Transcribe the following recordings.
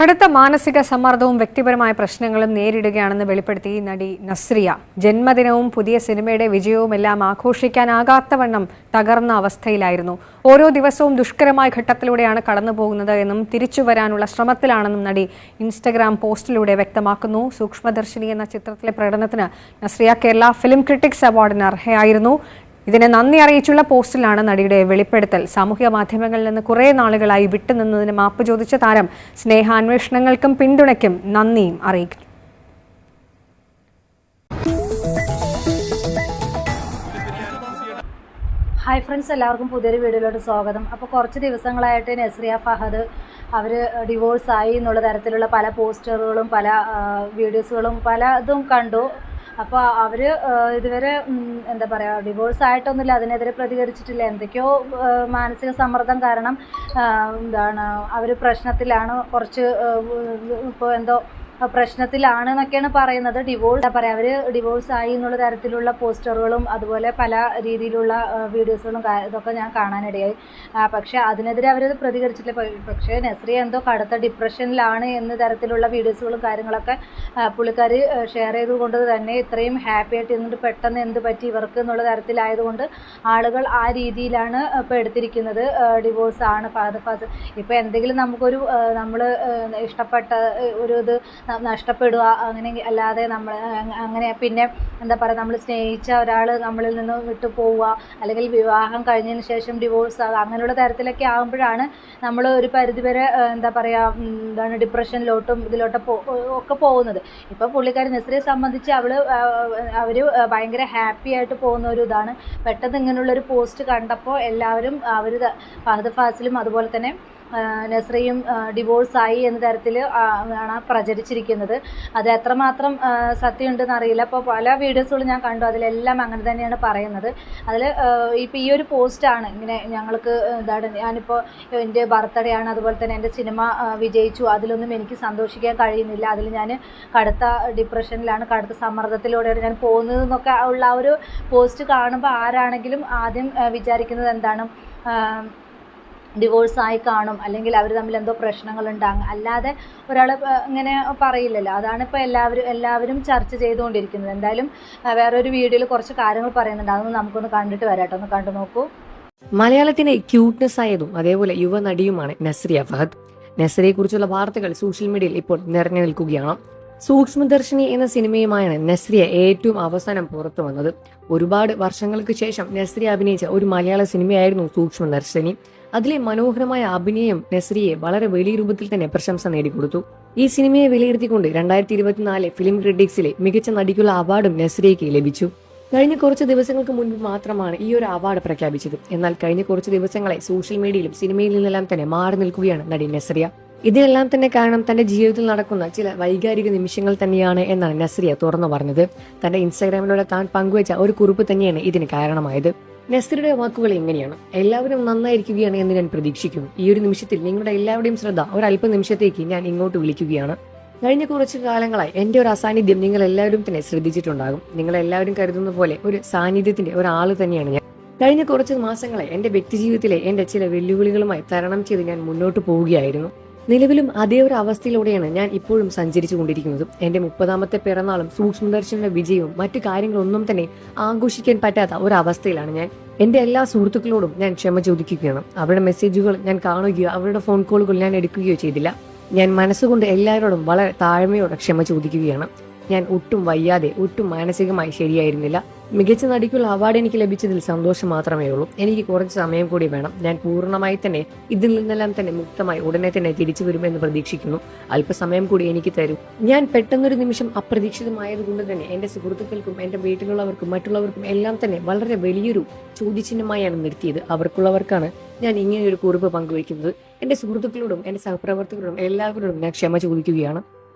കടുത്ത മാനസിക സമ്മർദ്ദവും വ്യക്തിപരമായ പ്രശ്നങ്ങളും നേരിടുകയാണെന്ന് വെളിപ്പെടുത്തി നടി നസ്രിയ. ജന്മദിനവും പുതിയ സിനിമയുടെ വിജയവുമെല്ലാം ആഘോഷിക്കാനാകാത്തവണ്ണം തകർന്ന അവസ്ഥയിലായിരുന്നു. ഓരോ ദിവസവും ദുഷ്കരമായ ഘട്ടത്തിലൂടെയാണ് കടന്നുപോകുന്നത് എന്നും തിരിച്ചുവരാനുള്ള ശ്രമത്തിലാണെന്നും നടി ഇൻസ്റ്റഗ്രാം പോസ്റ്റിലൂടെ വ്യക്തമാക്കുന്നു. സൂക്ഷ്മദർശിനി എന്ന ചിത്രത്തിലെ പ്രകടനത്തിന് നസ്രിയ കേരള ഫിലിം ക്രിട്ടിക്സ് അവാർഡിന് അർഹയായിരുന്നു. ഇതിനെ നന്ദി അറിയിച്ചുള്ള പോസ്റ്റിലാണ് നടിയുടെ വെളിപ്പെടുത്തൽ. സാമൂഹ്യ മാധ്യമങ്ങളിൽ നിന്ന് കുറേ നാളുകളായി വിട്ടുനിന്നതിന് മാപ്പ് ചോദിച്ച താരം സ്നേഹാന്വേഷണങ്ങൾക്കും പിന്തുണയ്ക്കും നന്ദിയും അറിയിക്കുന്നു. ഹായ് ഫ്രണ്ട്സ്, എല്ലാവർക്കും പുതിയൊരു വീഡിയോയിലോട്ട് സ്വാഗതം. അപ്പോൾ കുറച്ച് ദിവസങ്ങളായിട്ട് നസ്രിയ ഫഹദ് അവർ ഡിവോഴ്സായി എന്നുള്ള തരത്തിലുള്ള പല പോസ്റ്ററുകളും പല വീഡിയോസുകളും പലതും കണ്ടു. അപ്പോൾ അവർ ഇതുവരെ എന്താ പറയുക, ഡിവോഴ്സ് ആയിട്ടൊന്നുമില്ല, അതിനെതിരെ പ്രതികരിച്ചിട്ടില്ല. എന്തൊക്കെയോ മാനസിക സമ്മർദ്ദം കാരണം അവർ പ്രശ്നത്തിലാണ്, കുറച്ച് ഇപ്പോൾ എന്തോ പ്രശ്നത്തിലാണ് എന്നൊക്കെയാണ് പറയുന്നത്. ഡിവോഴ്സ് അവർ ഡിവോഴ്സ് ആയി എന്നുള്ള തരത്തിലുള്ള പോസ്റ്ററുകളും അതുപോലെ പല രീതിയിലുള്ള വീഡിയോസുകളും ഇതൊക്കെ ഞാൻ കാണാനിടയായി. പക്ഷേ അതിനെതിരെ അവർ പ്രതികരിച്ചിട്ടില്ല. പക്ഷേ നസ്രിയ എന്തോ കടുത്ത ഡിപ്രഷനിലാണ് എന്ന തരത്തിലുള്ള വീഡിയോസുകളും കാര്യങ്ങളൊക്കെ പുള്ളിക്കാർ ഷെയർ ചെയ്തുകൊണ്ട് തന്നെ ഇത്രയും ഹാപ്പി ആയിട്ട് ഇരുന്നിട്ട് പെട്ടെന്ന് എന്ത് പറ്റി ഇവർക്ക് എന്നുള്ള തരത്തിലായതുകൊണ്ട് ആളുകൾ ആ രീതിയിലാണ് ഇപ്പോൾ എടുത്തിരിക്കുന്നത്. ഡിവോഴ്സ് ആണ് ഇപ്പോൾ എന്തെങ്കിലും നമുക്കൊരു നമ്മൾ ഇഷ്ടപ്പെട്ട ഒരു ഇത് നഷ്ടപ്പെടുക, അങ്ങനെ അല്ലാതെ നമ്മൾ അങ്ങനെ പിന്നെ എന്താ പറയുക, നമ്മൾ സ്നേഹിച്ച ഒരാൾ നമ്മളിൽ നിന്ന് വിട്ടു പോവുക, അല്ലെങ്കിൽ വിവാഹം കഴിഞ്ഞതിന് ശേഷം ഡിവോഴ്സ് ആകുക, അങ്ങനെയുള്ള തരത്തിലൊക്കെ ആകുമ്പോഴാണ് നമ്മൾ ഒരു പരിധിവരെ എന്താ പറയുക ഡിപ്രഷനിലോട്ടും ഒക്കെ പോകുന്നത്. ഇപ്പോൾ പുള്ളിക്കാരി നസ്രിയെ സംബന്ധിച്ച് അവർ ഭയങ്കര ഹാപ്പി ആയിട്ട് പോകുന്ന ഒരു ഇതാണ്. പെട്ടെന്ന് ഇങ്ങനെയുള്ളൊരു പോസ്റ്റ് കണ്ടപ്പോൾ എല്ലാവരും അവർ ഫഹദ് ഫാസിലും അതുപോലെ തന്നെ നസ്രിയും ഡിവോഴ്സായി എന്ന തരത്തിൽ ആണ് പ്രചരിച്ചിരിക്കുന്നത്. അത് എത്രമാത്രം സത്യമുണ്ടെന്ന് അറിയില്ല. അപ്പോൾ പല വീഡിയോസുകളും ഞാൻ കണ്ടു, അതിലെല്ലാം അങ്ങനെ തന്നെയാണ് പറയുന്നത്. അതിൽ ഇപ്പോൾ ഈ ഒരു പോസ്റ്റാണ് ഇങ്ങനെ ഞങ്ങൾക്ക് ഞാനിപ്പോൾ എൻ്റെ ബർത്ത്ഡേ ആണ്, അതുപോലെ തന്നെ എൻ്റെ സിനിമ വിജയിച്ചു, അതിലൊന്നും എനിക്ക് സന്തോഷിക്കാൻ കഴിയുന്നില്ല, അതിൽ ഞാൻ കടുത്ത ഡിപ്രഷനിലാണ്, കടുത്ത സമ്മർദ്ദത്തിലൂടെയാണ് ഞാൻ പോകുന്നതെന്നൊക്കെ ഉള്ള ആ ഒരു പോസ്റ്റ് കാണുമ്പോൾ ആരാണെങ്കിലും ആദ്യം വിചാരിക്കുന്നത് എന്താണ്, ഡിവോഴ്സായി കാണും, അല്ലെങ്കിൽ അവർ തമ്മിൽ എന്തോ പ്രശ്നങ്ങളുണ്ടാകും, അല്ലാതെ ഒരാൾ ഇങ്ങനെ പറയില്ലല്ലോ. അതാണ് ഇപ്പോൾ എല്ലാവരും ചർച്ച ചെയ്തുകൊണ്ടിരിക്കുന്നത്. എന്തായാലും വേറൊരു വീഡിയോയിൽ കുറച്ച് കാര്യങ്ങൾ പറയുന്നുണ്ട്, അതൊന്ന് നമുക്കൊന്ന് കണ്ടിട്ട് വരാട്ടോ, ഒന്ന് കണ്ടു നോക്കൂ. മലയാളത്തിന്റെ ക്യൂട്ട്നെസ് ആയതും അതേപോലെ യുവനടിയുമാണ് നസ്രിയ ഫഹദ്. നസ്രിയെ കുറിച്ചുള്ള വാർത്തകൾ സോഷ്യൽ മീഡിയയിൽ ഇപ്പോൾ നിറഞ്ഞു നിൽക്കുകയാണ്. സൂക്ഷ്മദർശിനി എന്ന സിനിമയുമായാണ് നസ്രിയ ഏറ്റവും അവസാനം പുറത്തു വന്നത്. ഒരുപാട് വർഷങ്ങൾക്ക് ശേഷം നസ്രിയ അഭിനയിച്ച ഒരു മലയാള സിനിമയായിരുന്നു സൂക്ഷ്മദർശിനി. അതിലെ മനോഹരമായ അഭിനയം നസ്രിയെ വളരെ വലിയ രൂപത്തിൽ തന്നെ പ്രശംസ നേടിക്കൊടുത്തു. ഈ സിനിമയെ വിലയിരുത്തിക്കൊണ്ട് 2024 ഫിലിം ക്രിട്ടിക്സിലെ മികച്ച നടിക്കുള്ള അവാർഡും നസ്രിയയ്ക്ക് ലഭിച്ചു. കഴിഞ്ഞ കുറച്ച് ദിവസങ്ങൾക്ക് മുൻപ് മാത്രമാണ് ഈ ഒരു അവാർഡ് പ്രഖ്യാപിച്ചത്. എന്നാൽ കഴിഞ്ഞ കുറച്ച് ദിവസങ്ങളെ സോഷ്യൽ മീഡിയയിലും സിനിമയിൽ നിന്നെല്ലാം തന്നെ മാറി നിൽക്കുകയാണ് നടി നസ്രിയ. ഇതിനെല്ലാം തന്നെ കാരണം തന്റെ ജീവിതത്തിൽ നടക്കുന്ന ചില വൈകാരിക നിമിഷങ്ങൾ തന്നെയാണ് എന്നാണ് നസ്രിയ തുറന്നു പറഞ്ഞത്. തന്റെ ഇൻസ്റ്റാഗ്രാമിലൂടെ താൻ പങ്കുവച്ച ഒരു കുറിപ്പ് തന്നെയാണ് ഇതിന് കാരണമായത്. നസ്രിയുടെ വാക്കുകൾ എങ്ങനെയാണ്: എല്ലാവരും നന്നായിരിക്കുകയാണ് എന്ന് ഞാൻ പ്രതീക്ഷിക്കുന്നു. ഈ ഒരു നിമിഷത്തിൽ നിങ്ങളുടെ എല്ലാവരുടെയും ശ്രദ്ധ ഒരല്പ നിമിഷത്തേക്ക് ഞാൻ ഇങ്ങോട്ട് വിളിക്കുകയാണ്. കഴിഞ്ഞ കുറച്ചു കാലങ്ങളായി എന്റെ ഒരു അസാന്നിധ്യം നിങ്ങൾ എല്ലാവരും തന്നെ ശ്രദ്ധിച്ചിട്ടുണ്ടാകും. നിങ്ങൾ എല്ലാവരും കരുതുന്ന പോലെ ഒരു സാന്നിധ്യത്തിന്റെ ഒരാള് തന്നെയാണ് ഞാൻ. കഴിഞ്ഞ കുറച്ച് മാസങ്ങളെ എന്റെ വ്യക്തിജീവിതത്തിലെ എന്റെ ചില വെല്ലുവിളികളുമായി തരണം ചെയ്ത് ഞാൻ മുന്നോട്ട് പോവുകയായിരുന്നു. നിലവിലും അതേ ഒരു അവസ്ഥയിലൂടെയാണ് ഞാൻ ഇപ്പോഴും സഞ്ചരിച്ചു കൊണ്ടിരിക്കുന്നത്. എന്റെ 30ാമത്തെ പിറന്നാളും സൂക്ഷ്മദർശിനിയുടെ വിജയവും മറ്റു കാര്യങ്ങളൊന്നും തന്നെ ആഘോഷിക്കാൻ പറ്റാത്ത ഒരവസ്ഥയിലാണ് ഞാൻ. എന്റെ എല്ലാ സുഹൃത്തുക്കളോടും ഞാൻ ക്ഷമ ചോദിക്കുകയാണ്. അവരുടെ മെസ്സേജുകൾ ഞാൻ കാണുകയോ അവരുടെ ഫോൺ കോളുകൾ ഞാൻ എടുക്കുകയോ ചെയ്തില്ല. ഞാൻ മനസ്സുകൊണ്ട് എല്ലാവരോടും വളരെ താഴ്മയോടെ ക്ഷമ ചോദിക്കുകയാണ്. ഞാൻ ഒട്ടും വയ്യാതെ, ഒട്ടും മാനസികമായി ശരിയായിരുന്നില്ല. മികച്ച നടിക്കുള്ള അവാർഡ് എനിക്ക് ലഭിച്ചതിൽ സന്തോഷം മാത്രമേ ഉള്ളൂ. എനിക്ക് കുറച്ച് സമയം കൂടി വേണം. ഞാൻ പൂർണ്ണമായി തന്നെ ഇതിൽ നിന്നെല്ലാം തന്നെ മുക്തമായി ഉടനെ തന്നെ തിരിച്ചു വരുമെന്ന് പ്രതീക്ഷിക്കുന്നു. അല്പസമയം കൂടി എനിക്ക് തരൂ. ഞാൻ പെട്ടെന്നൊരു നിമിഷം അപ്രതീക്ഷിതമായതുകൊണ്ട് തന്നെ എന്റെ സുഹൃത്തുക്കൾക്കും എന്റെ വീട്ടിലുള്ളവർക്കും മറ്റുള്ളവർക്കും എല്ലാം തന്നെ വളരെ വലിയൊരു ചോദ്യചിഹ്നമായാണ് നിർത്തിയത്. അവർക്കുള്ളവർക്കാണ് ഞാൻ ഇങ്ങനെ ഒരു കുറിപ്പ് പങ്കുവയ്ക്കുന്നത്. എന്റെ സുഹൃത്തുക്കളോടും എന്റെ സഹപ്രവർത്തകരോടും എല്ലാവരോടും ഞാൻ ക്ഷമ ചോദിക്കുകയാണ്.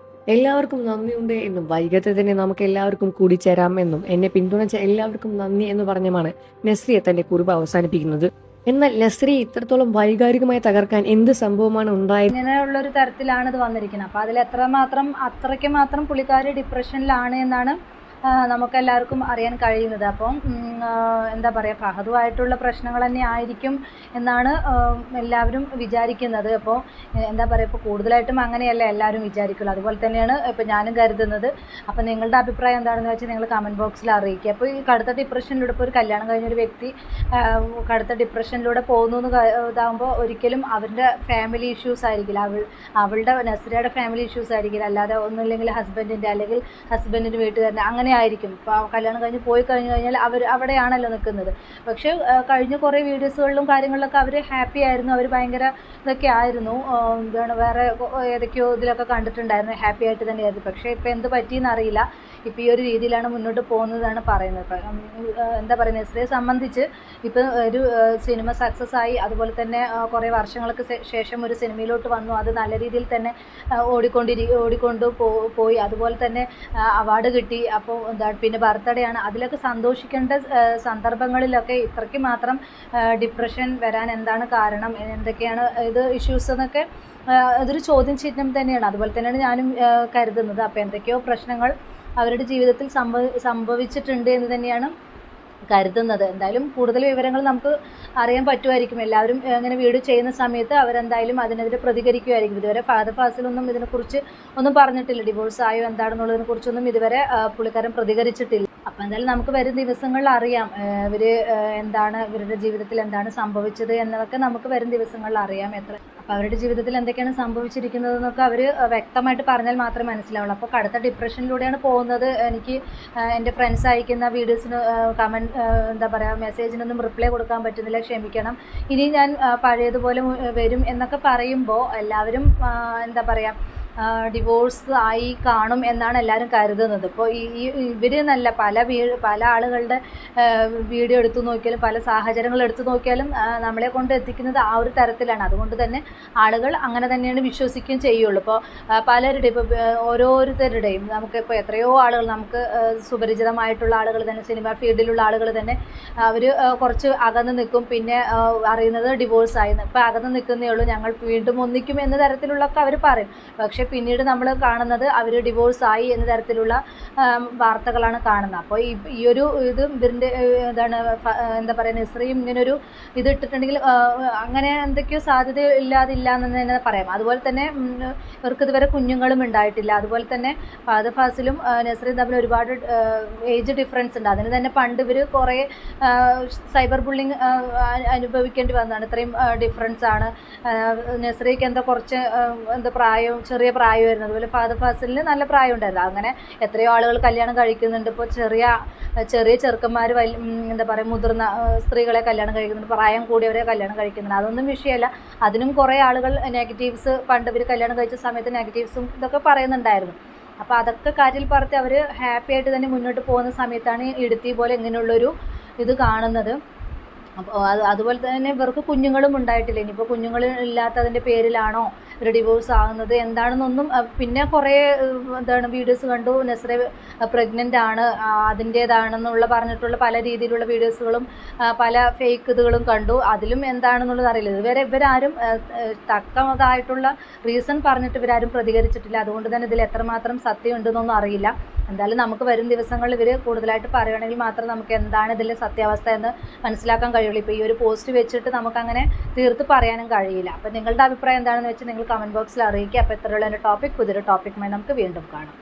എല്ലാവർക്കും നന്ദിയുണ്ട് എന്നും വൈകാതെ തന്നെ നമുക്ക് എല്ലാവർക്കും കൂടിച്ചേരാം എന്നും എന്നെ പിന്തുണച്ച എല്ലാവർക്കും നന്ദി എന്ന് പറഞ്ഞുമാണ് നസ്രിയ തന്റെ കുറിപ്പ് അവസാനിപ്പിക്കുന്നത്. എന്നാൽ നസ്രിയെ ഇത്രത്തോളം വൈകാരികമായി തകർക്കാൻ എന്ത് സംഭവമാണ് ഉണ്ടായത്? ഇങ്ങനെയുള്ളൊരു തരത്തിലാണ് ഇത് വന്നിരിക്കുന്നത്. അപ്പോൾ അതിൽ അത്രയ്ക്ക് മാത്രം പുള്ളിക്കാരി ഡിപ്രഷനിലാണ് എന്നാണ് നമുക്കെല്ലാവർക്കും അറിയാൻ കഴിയുന്നത്. അപ്പം എന്താ പറയുക, ഫഹദുമായിട്ടുള്ള പ്രശ്നങ്ങൾ തന്നെ ആയിരിക്കും എന്നാണ് എല്ലാവരും വിചാരിക്കുന്നത്. അപ്പോൾ എന്താ പറയുക, ഇപ്പോൾ കൂടുതലായിട്ടും അങ്ങനെയല്ല എല്ലാവരും വിചാരിക്കുള്ളൂ. അതുപോലെ തന്നെയാണ് ഇപ്പോൾ ഞാനും കരുതുന്നത്. അപ്പോൾ നിങ്ങളുടെ അഭിപ്രായം എന്താണെന്ന് വെച്ചാൽ നിങ്ങൾ കമൻറ്റ് ബോക്സിൽ അറിയിക്കുക. അപ്പോൾ ഈ കടുത്ത ഡിപ്രഷനിലൂടെ ഇപ്പോൾ ഒരു കല്യാണം കഴിഞ്ഞൊരു വ്യക്തി കടുത്ത ഡിപ്രഷനിലൂടെ പോകുന്നു എന്ന് ഇതാകുമ്പോൾ ഒരിക്കലും അവരുടെ ഫാമിലി ഇഷ്യൂസ് ആയിരിക്കില്ല, അവളുടെ നസ്രിയയുടെ ഫാമിലി ഇഷ്യൂസ് ആയിരിക്കില്ല, അല്ലാതെ ഒന്നുമില്ലെങ്കിൽ ഹസ്ബൻഡിൻ്റെ അല്ലെങ്കിൽ ഹസ്ബൻഡിൻ്റെ വീട്ടുകാരൻ്റെ അങ്ങനെ ആയിരിക്കും. ഇപ്പോൾ കല്യാണം കഴിഞ്ഞ് പോയി കഴിഞ്ഞ് കഴിഞ്ഞാൽ അവർ അവിടെയാണല്ലോ നിൽക്കുന്നത്. പക്ഷേ കഴിഞ്ഞ കുറേ വീഡിയോസുകളിലും കാര്യങ്ങളിലൊക്കെ അവർ ഹാപ്പി ആയിരുന്നു, അവർ ഭയങ്കര ഇതൊക്കെ ആയിരുന്നു. എന്താണ് വേറെ ഏതൊക്കെയോ ഇതിലൊക്കെ കണ്ടിട്ടുണ്ടായിരുന്നു, ഹാപ്പി ആയിട്ട് തന്നെയായിരുന്നു. പക്ഷേ ഇപ്പോൾ എന്ത് പറ്റിയെന്ന് അറിയില്ല, ഇപ്പോൾ ഈ ഒരു രീതിയിലാണ് മുന്നോട്ട് പോകുന്നതാണ് പറയുന്നത്. ഇപ്പം എന്താ പറയുക, നസ്രിയയെ സംബന്ധിച്ച് ഇപ്പോൾ ഒരു സിനിമ സക്സസ് ആയി, അതുപോലെ തന്നെ കുറേ വർഷങ്ങൾക്ക് ശേഷം ഒരു സിനിമയിലോട്ട് വന്നു, അത് നല്ല രീതിയിൽ തന്നെ പോയി, അതുപോലെ തന്നെ അവാർഡ് കിട്ടി. അപ്പോൾ എന്താ പിന്നെ ബർത്ത്ഡേ ആണ്, അതിലൊക്കെ സന്തോഷിക്കേണ്ട സന്ദർഭങ്ങളിലൊക്കെ ഇത്രയ്ക്ക് മാത്രം ഡിപ്രഷൻ വരാൻ എന്താണ് കാരണം, എന്തൊക്കെയാണ് ഇത് ഇഷ്യൂസ് എന്നൊക്കെ അതൊരു ചോദ്യം ചിഹ്നം തന്നെയാണ്. അതുപോലെ തന്നെയാണ് ഞാനും കരുതുന്നത്. അപ്പോൾ എന്തൊക്കെയോ പ്രശ്നങ്ങൾ അവരുടെ ജീവിതത്തിൽ സംഭവിച്ചിട്ടുണ്ട് എന്ന് തന്നെയാണ് കരുതുന്നത്. എന്തായാലും കൂടുതൽ വിവരങ്ങൾ നമുക്ക് അറിയാൻ പറ്റുമായിരിക്കും. എല്ലാവരും ഇങ്ങനെ വീഡിയോ ചെയ്യുന്ന സമയത്ത് അവരെന്തായാലും അതിനെതിരെ പ്രതികരിക്കുമായിരിക്കും. ഇതുവരെ ഫഹദ് ഫാസിലൊന്നും ഇതിനെക്കുറിച്ച് ഒന്നും പറഞ്ഞിട്ടില്ല, ഡിവോഴ്സ് ആയോ എന്താണെന്നുള്ളതിനെ കുറിച്ചൊന്നും ഇതുവരെ പുള്ളിക്കാരൻ പ്രതികരിച്ചിട്ടില്ല. അപ്പോൾ എന്തായാലും നമുക്ക് വരും ദിവസങ്ങളിൽ അറിയാം ഇവർ എന്താണ്, ഇവരുടെ ജീവിതത്തിൽ എന്താണ് സംഭവിച്ചത് എന്നതൊക്കെ നമുക്ക് വരും ദിവസങ്ങളിൽ അറിയാം. അപ്പോൾ അവരുടെ ജീവിതത്തിൽ എന്തൊക്കെയാണ് സംഭവിച്ചിരിക്കുന്നതെന്നൊക്കെ അവർ വ്യക്തമായിട്ട് പറഞ്ഞാൽ മാത്രമേ മനസ്സിലാവുള്ളൂ. അപ്പോൾ കടുത്ത ഡിപ്രഷനിലൂടെയാണ് പോകുന്നത്. എനിക്ക് എൻ്റെ ഫ്രണ്ട്സ് അയക്കുന്ന വീഡിയോസിന് എന്താ പറയുക, മെസ്സേജിനൊന്നും റിപ്ലൈ കൊടുക്കാൻ പറ്റുന്നില്ല, ക്ഷമിക്കണം. ഇനി ഞാൻ പഴയതുപോലെ വരും എന്നൊക്കെ പറയുമ്പോൾ എല്ലാവരും എന്താ പറയുക, ഡിവോഴ്സ് ആയി കാണും എന്നാണ് എല്ലാവരും കരുതുന്നത്. ഇപ്പോൾ ഇവർ എന്നല്ല, പല ആളുകളുടെ വീഡിയോ എടുത്തു നോക്കിയാലും പല സാഹചര്യങ്ങൾ എടുത്തു നോക്കിയാലും നമ്മളെ കൊണ്ട് എത്തിക്കുന്നത് ആ ഒരു തരത്തിലാണ്. അതുകൊണ്ട് തന്നെ ആളുകൾ അങ്ങനെ തന്നെയാണ് വിശ്വസിക്കുകയും ചെയ്യുള്ളൂ. ഇപ്പോൾ പലരുടെയും ഇപ്പോൾ ഓരോരുത്തരുടെയും നമുക്കിപ്പോൾ എത്രയോ ആളുകൾ, നമുക്ക് സുപരിചിതമായിട്ടുള്ള ആളുകൾ തന്നെ, സിനിമ ഫീൽഡിലുള്ള ആളുകൾ തന്നെ അവർ കുറച്ച് അകന്ന് നിൽക്കും, പിന്നെ അറിയുന്നത് ഡിവോഴ്സായി, ഇപ്പോൾ അകന്ന് നിൽക്കുന്നേ ഉള്ളൂ, ഞങ്ങൾ വീണ്ടും ഒന്നിക്കും എന്ന തരത്തിലുള്ളൊക്കെ അവർ പറയും. പക്ഷേ പിന്നീട് നമ്മൾ കാണുന്നത് അവർ ഡിവോഴ്സായി എന്ന തരത്തിലുള്ള വാർത്തകളാണ് കാണുന്നത്. അപ്പോൾ ഈ ഒരു ഇത് ഇവരുടെ എന്താണ് എന്താ പറയുക, നസ്രിയും ഇങ്ങനൊരു ഇത് ഇട്ടിട്ടുണ്ടെങ്കിൽ അങ്ങനെ എന്തൊക്കെയോ സാധ്യത ഇല്ലാതില്ല എന്ന് തന്നെ പറയാം. അതുപോലെ തന്നെ ഇവർക്ക് ഇതുവരെ കുഞ്ഞുങ്ങളും ഉണ്ടായിട്ടില്ല. അതുപോലെ തന്നെ ഫഹദ് ഫാസിലും നസ്രിയും തമ്മിൽ ഒരുപാട് ഏജ് ഡിഫറൻസ് ഉണ്ട്. അതിന് തന്നെ പണ്ട് ഇവർ കുറേ സൈബർ ബുള്ളിങ് അനുഭവിക്കേണ്ടി വന്നതാണ്. ഇത്രയും ഡിഫറൻസ് ആണ്. നസ്രിയയ്ക്ക് എന്താ കുറച്ച് എന്താ ചെറിയ പ്രായമായിരുന്നു, അതുപോലെ ഫഹദ് ഫാസിലിന് നല്ല പ്രായം ഉണ്ടായിരുന്നു. അങ്ങനെ എത്രയോ ആളുകൾ കല്യാണം കഴിക്കുന്നുണ്ട്. ഇപ്പോൾ ചെറിയ ചെറുക്കന്മാർ എന്താ പറയുക, മുതിർന്ന സ്ത്രീകളെ കല്യാണം കഴിക്കുന്നുണ്ട്, പ്രായം കൂടിയവരെ കല്യാണം കഴിക്കുന്നുണ്ട്. അതൊന്നും വിഷയമല്ല. അതിനും കുറേ ആളുകൾ നെഗറ്റീവ്സ്, പണ്ട് ഇവർ കല്യാണം കഴിച്ച സമയത്ത് നെഗറ്റീവ്സും ഇതൊക്കെ പറയുന്നുണ്ടായിരുന്നു. അപ്പോൾ അതൊക്കെ കാര്യത്തിൽ പറഞ്ഞ് അവർ ഹാപ്പി ആയിട്ട് തന്നെ മുന്നോട്ട് പോകുന്ന സമയത്താണ് ഇടുത്തി പോലെ ഇങ്ങനെയുള്ളൊരു ഇത് കാണുന്നത്. അപ്പോൾ അതുപോലെ തന്നെ ഇവർക്ക് കുഞ്ഞുങ്ങളും ഉണ്ടായിട്ടില്ല. ഇനിയിപ്പോൾ കുഞ്ഞുങ്ങൾ ഇല്ലാത്തതിൻ്റെ പേരിലാണോ ഒരു ഡിവോഴ്സ് ആകുന്നത് എന്താണെന്നൊന്നും. പിന്നെ കുറേ എന്താണ് വീഡിയോസ് കണ്ടു, നസ്രിയ പ്രഗ്നൻ്റ് ആണ്, അതിൻ്റേതാണെന്നുള്ള പറഞ്ഞിട്ടുള്ള പല രീതിയിലുള്ള വീഡിയോസുകളും പല ഫേക്ക് ഇതുകളും കണ്ടു. അതിലും എന്താണെന്നുള്ളത് അറിയില്ല. ഇതുവരെ ഇവരാരും തക്കതായിട്ടുള്ള റീസൺ പറഞ്ഞിട്ട് ഇവരാരും പ്രതികരിച്ചിട്ടില്ല. അതുകൊണ്ട് തന്നെ ഇതിൽ എത്രമാത്രം സത്യം ഉണ്ടെന്നൊന്നും അറിയില്ല. എന്തായാലും നമുക്ക് വരും ദിവസങ്ങളിൽ ഇവർ കൂടുതലായിട്ട് പറയുകയാണെങ്കിൽ മാത്രം നമുക്ക് എന്താണ് ഇതിലെ സത്യാവസ്ഥ എന്ന് മനസ്സിലാക്കാൻ കഴിയുള്ളൂ. ഇപ്പോൾ ഈ ഒരു പോസ്റ്റ് വെച്ചിട്ട് നമുക്കങ്ങനെ തീർത്ത് പറയാനും കഴിയില്ല. അപ്പോൾ നിങ്ങളുടെ അഭിപ്രായം എന്താണെന്ന് വെച്ച് നിങ്ങൾ കമൻറ്റ് ബോക്സിൽ അറിയിക്കുക. അപ്പോൾ ഇത്രയുള്ള എൻ്റെ ടോപ്പിക്, പുതിയൊരു ടോപ്പിക്കുമായി നമുക്ക് വീണ്ടും കാണാം.